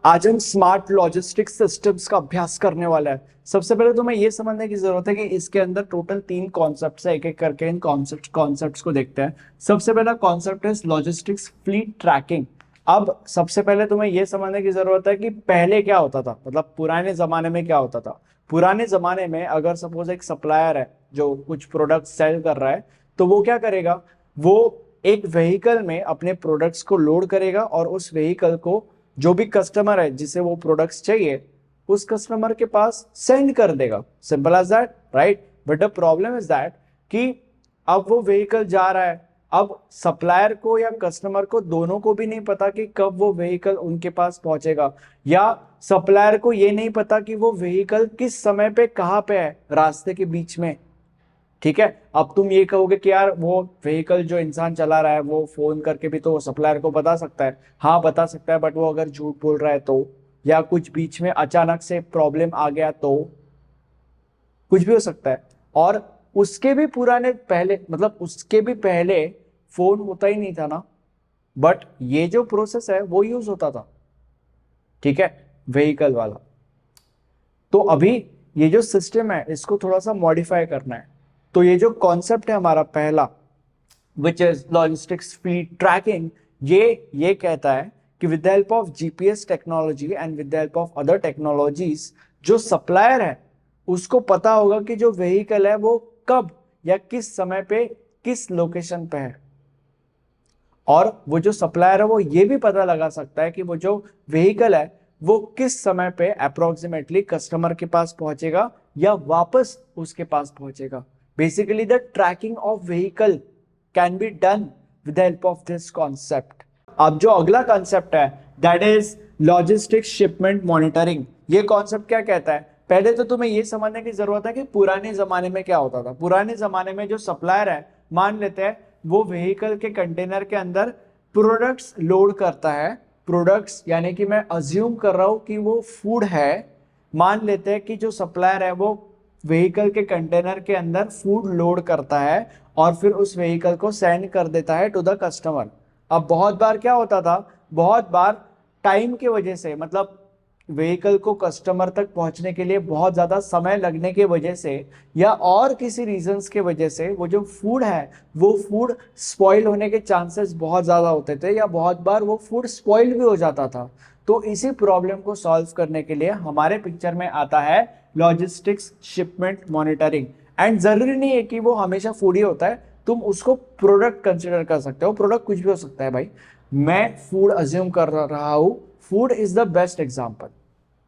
आज हम smart logistics systems का अभ्यास करने वाला है। सबसे पहले तो मैं ये समझने की जरूरत है कि इसके अंदर टोटल 3 कॉन्सेप्ट्स है। एक एक करके इन कॉन्सेप्ट्स को देखते हैं। सबसे पहला कॉन्सेप्ट है लॉजिस्टिक्स फ्लीट ट्रैकिंग। अब सबसे पहले तुम्हें ये समझने की जरूरत है कि पहले क्या होता था, मतलब पुराने जमाने में क्या होता था। पुराने जमाने में अगर सपोज एक सप्लायर है जो कुछ प्रोडक्ट सेल कर रहा है, तो वो क्या करेगा, वो एक व्हीकल में अपने प्रोडक्ट्स को लोड करेगा और उस व्हीकल को जो भी कस्टमर है जिसे वो प्रोडक्ट्स चाहिए उस कस्टमर के पास सेंड कर देगा। Simple as that, right. But the problem is that कि अब वो व्हीकल जा रहा है। अब सप्लायर को या कस्टमर को दोनों को भी नहीं पता कि कब वो व्हीकल उनके पास पहुंचेगा, या सप्लायर को ये नहीं पता कि वो व्हीकल किस समय पे कहाँ पे है रास्ते के बीच में। ठीक है। अब तुम ये कहोगे कि यार वो व्हीकल जो इंसान चला रहा है वो फोन करके भी तो सप्लायर को बता सकता है। हाँ बता सकता है, बट वो अगर झूठ बोल रहा है तो, या कुछ बीच में अचानक से प्रॉब्लम आ गया तो कुछ भी हो सकता है। और उसके भी पुराने पहले, मतलब उसके भी पहले फोन होता ही नहीं था ना, बट ये जो प्रोसेस है वो यूज होता था। ठीक है, व्हीकल वाला। तो अभी ये जो सिस्टम है इसको थोड़ा सा मॉडिफाई करना है। तो ये जो कॉन्सेप्ट है हमारा पहला, which is logistics fleet tracking, ये कहता है कि with the help of GPS technology and with the help of other technologies, जो सप्लायर है उसको पता होगा कि जो व्हीकल है वो कब या किस समय पे किस लोकेशन पे है। और वो जो सप्लायर है वो ये भी पता लगा सकता है कि वो जो व्हीकल है वो किस समय पे अप्रोक्सीमेटली कस्टमर के पास पहुंचेगा या वापस उसके पास पहुंचेगा। Basically the tracking of vehicle can be done with the help of this concept. अब जो अगला कॉन्सेप्ट है that is logistics shipment monitoring. ये कॉन्सेप्ट क्या कहता है, पहले तो तुम्हें ये समझने की जरूरत है कि पुराने जमाने में क्या होता था। पुराने जमाने में जो सप्लायर है, मान लेते हैं वो व्हीकल के कंटेनर के अंदर प्रोडक्ट्स लोड करता है। प्रोडक्ट्स यानी कि मैं अज्यूम कर रहा हूं कि वो फूड है। मान लेते हैं कि जो सप्लायर है वो व्हीकल के कंटेनर के अंदर फूड लोड करता है और फिर उस व्हीकल को सेंड कर देता है टू द कस्टमर। अब बहुत बार क्या होता था, बहुत बार टाइम की वजह से, मतलब व्हीकल को कस्टमर तक पहुंचने के लिए बहुत ज्यादा समय लगने की वजह से या और किसी रीजंस के वजह से वो जो फूड है वो फूड स्पॉइल होने के चांसेस बहुत ज्यादा होते थे, या बहुत बार वो फूड स्पॉइल भी हो जाता था। तो इसी प्रॉब्लम को सॉल्व करने के लिए हमारे पिक्चर में आता है लॉजिस्टिक्स शिपमेंट मॉनिटरिंग। एंड जरूरी नहीं है कि वो हमेशा फूड ही होता है, तुम उसको प्रोडक्ट कंसिडर कर सकते हो। प्रोडक्ट कुछ भी हो सकता है भाई। मैं फूड अज्यूम कर रहा हूं, food is the best example.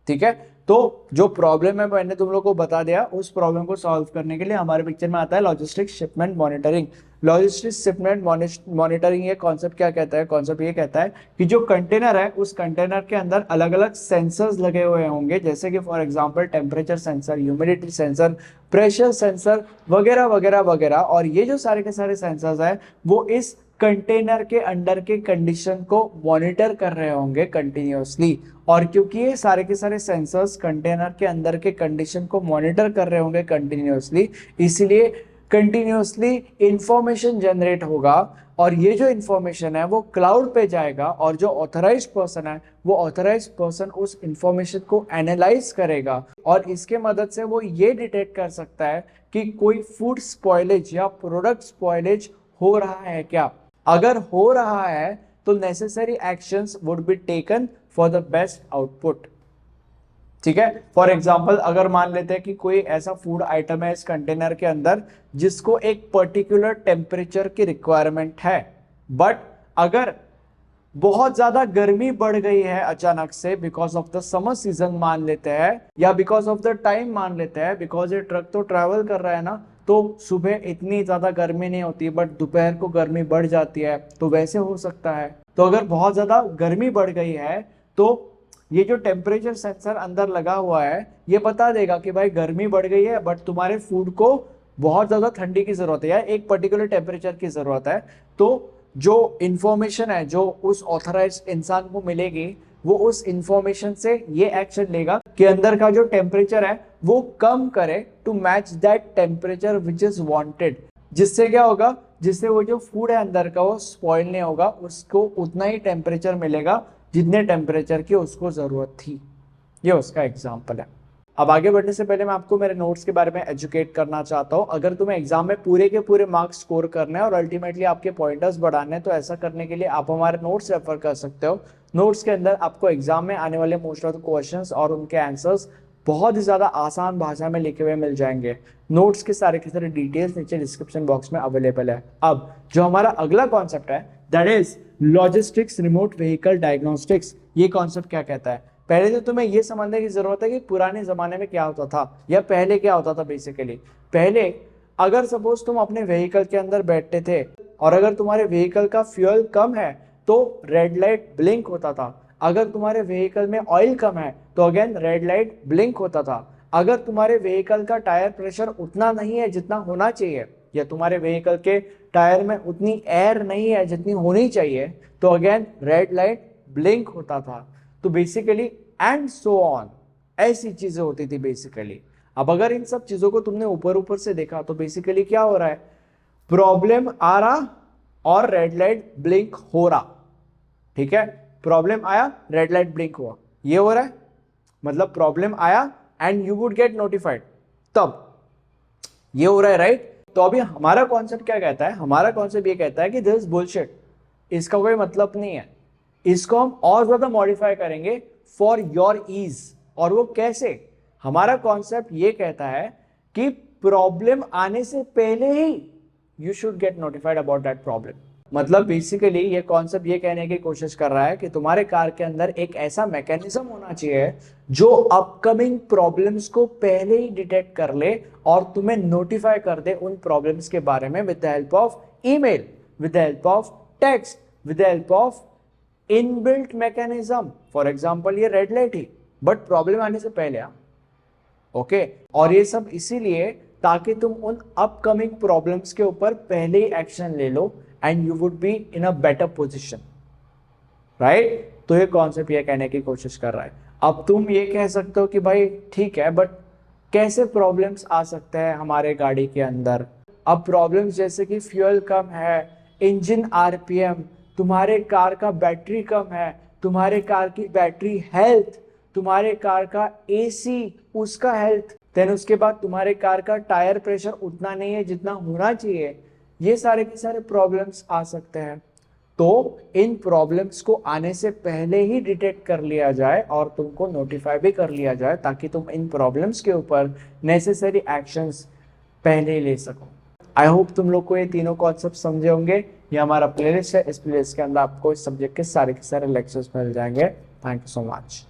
ठीक है। तो जो प्रॉब्लम है मैंने तुम लोग को बता दिया, उस प्रॉब्लम को सॉल्व करने के लिए हमारे पिक्चर में आता है logistics shipment monitoring. Logistics shipment monitoring ये कॉन्सेप्ट क्या कहता है, कॉन्सेप्ट ये कहता है कि जो कंटेनर है उस कंटेनर के अंदर अलग अलग सेंसर्स लगे हुए होंगे, जैसे कि for example temperature sensor, humidity sensor, pressure sensor वगैरह वगैरह वगैरह। और ये जो सारे के सारे सेंसर्स है वो इस कंटेनर के अंडर के कंडीशन को मॉनिटर कर रहे होंगे कंटिन्यूअसली। और क्योंकि ये सारे के सारे सेंसर्स कंटेनर के अंदर के कंडीशन को मॉनिटर कर रहे होंगे कंटिन्यूअसली, इसलिए कंटिन्यूअसली इंफॉर्मेशन जनरेट होगा। और ये जो इंफॉर्मेशन है वो क्लाउड पे जाएगा और जो ऑथराइज्ड पर्सन है वो ऑथराइज्ड पर्सन उस इंफॉर्मेशन को एनालाइज करेगा और इसके मदद से वो ये डिटेक्ट कर सकता है कि कोई फूड स्पॉइलेज या प्रोडक्ट स्पॉइलेज हो रहा है क्या। अगर हो रहा है तो necessary actions would be taken for the best output. ठीक है। फॉर एग्जाम्पल अगर मान लेते हैं कि कोई ऐसा फूड आइटम है इस कंटेनर के अंदर जिसको एक पर्टिकुलर टेम्परेचर की रिक्वायरमेंट है, बट अगर बहुत ज्यादा गर्मी बढ़ गई है अचानक से because of the summer season मान लेते हैं, या बिकॉज ऑफ द टाइम मान लेते हैं, बिकॉज ये ट्रक तो ट्रैवल कर रहा है ना, तो सुबह इतनी ज्यादा गर्मी नहीं होती बट दोपहर को गर्मी बढ़ जाती है, तो वैसे हो सकता है। तो अगर बहुत ज्यादा गर्मी बढ़ गई है तो ये जो टेम्परेचर सेंसर अंदर लगा हुआ है ये बता देगा कि भाई गर्मी बढ़ गई है बट तुम्हारे फूड को बहुत ज्यादा ठंडी की जरूरत है या एक पर्टिकुलर टेम्परेचर की जरूरत है। तो जो इंफॉर्मेशन है जो उस ऑथराइज्ड इंसान को मिलेगी वो उस इंफॉर्मेशन से ये एक्शन लेगा कि अंदर का जो टेम्परेचर है वो कम करे to match that temperature which is wanted. जिससे क्या होगा, जिससे वो जो फूड है अंदर का वो स्पॉइल नहीं होगा, उसको उतना ही टेम्परेचर मिलेगा जितने टेम्परेचर की उसको ज़रूरत थी। ये उसका एग्जाम्पल है। अब आगे बढ़ने से पहले मैं आपको मेरे नोट्स के बारे में एजुकेट करना चाहता हूँ। अगर तुम्हें एग्जाम में पूरे के पूरे मार्क्स स्कोर करने हैं और अल्टीमेटली आपके पॉइंटर्स बढ़ाने हैं, तो ऐसा करने के लिए आप हमारे नोट्स रेफर कर सकते हो। नोट्स के अंदर आपको एग्जाम में आने वाले मोस्ट ऑफ द क्वेश्चंस और उनके आंसर्स बहुत ही ज़्यादा आसान भाषा में लिखे हुए मिल जाएंगे। नोट्स के सारे डिटेल्स नीचे डिस्क्रिप्शन बॉक्स में अवेलेबल है। अब जो हमारा अगला कॉन्सेप्ट है that is logistics remote vehicle diagnostics. ये कॉन्सेप्ट क्या कहता है? पहले तो तुम्हें ये समझने की जरूरत है कि पुराने जमाने में क्या होता था या पहले क्या होता था। बेसिकली पहले अगर सपोज तुम अपने व्हीकल के अंदर बैठते थे और अगर तुम्हारे व्हीकल का फ्यूल कम है तो रेड लाइट ब्लिंक होता था। अगर तुम्हारे व्हीकल में ऑयल कम है तो अगेन रेड लाइट ब्लिंक होता था। अगर तुम्हारे व्हीकल का टायर प्रेशर उतना नहीं है जितना होना चाहिए, या तुम्हारे व्हीकल के टायर में उतनी एयर नहीं है जितनी होनी चाहिए, तो अगेन रेड लाइट ब्लिंक होता था। तो बेसिकली एंड सो ऑन, ऐसी चीजें होती थी बेसिकली। अब अगर इन सब चीजों को तुमने ऊपर ऊपर से देखा तो बेसिकली क्या हो रहा है, प्रॉब्लम आ रहा और रेड लाइट ब्लिंक हो रहा। ठीक है, प्रॉब्लम आया, रेड लाइट ब्लिंक हुआ, ये हो रहा है। मतलब प्रॉब्लम आया and you would get notified, तब ये हो रहा है, राइट। तो अभी हमारा कॉन्सेप्ट क्या कहता है? हमारा कॉन्सेप्ट ये कहता है कि दिस बुलशिट, इसका कोई मतलब नहीं है। इसको हम और ज्यादा मॉडिफाई करेंगे फॉर योर ईज। और वो कैसे? हमारा कॉन्सेप्ट ये कहता है कि प्रॉब्लम आने से पहले ही you should get notified about that problem. मतलब बेसिकली ये कॉन्सेप्ट ये कहने की कोशिश कर रहा है कि तुम्हारे कार के अंदर एक ऐसा मैकेनिज्म होना चाहिए जो अपकमिंग प्रॉब्लम्स को पहले ही डिटेक्ट कर ले और तुम्हें नोटिफाई कर दे उन प्रॉब्लम्स के बारे में with the help of email, with the help of text, with the help of inbuilt mechanism. For example ये रेड लाइट ही, बट प्रॉब्लम आने से पहले। ओके, और ये सब इसीलिए ताकि तुम उन अपकमिंग प्रॉब्लम्स के ऊपर पहले ही एक्शन ले लो and you would be in a better position, right. तो ये कॉन्सेप्ट ये कहने की कोशिश कर रहा है। अब तुम ये कह सकते हो कि भाई ठीक है, बट कैसे प्रॉब्लम्स आ सकते हैं हमारे गाड़ी के अंदर? अब प्रॉब्लम्स जैसे कि फ्यूल कम है, इंजन आरपीएम, तुम्हारे कार का बैटरी कम है, तुम्हारे कार की बैटरी हेल्थ, तुम्हारे कार का एसी उसका हेल्थ, देन उसके बाद तुम्हारे कार का टायर प्रेशर उतना नहीं है जितना होना चाहिए। ये सारे के सारे प्रॉब्लम्स आ सकते हैं। तो इन प्रॉब्लम्स को आने से पहले ही डिटेक्ट कर लिया जाए और तुमको नोटिफाई भी कर लिया जाए ताकि तुम इन प्रॉब्लम्स के ऊपर नेसेसरी एक्शंस पहले ही ले सको। आई होप तुम लोग को ये तीनों कॉन्सेप्ट समझे होंगे। ये हमारा प्लेलिस्ट है, इस प्लेलिस्ट के अंदर आपको इस सब्जेक्ट के सारे लेक्चर्स मिल जाएंगे। Thank you so much.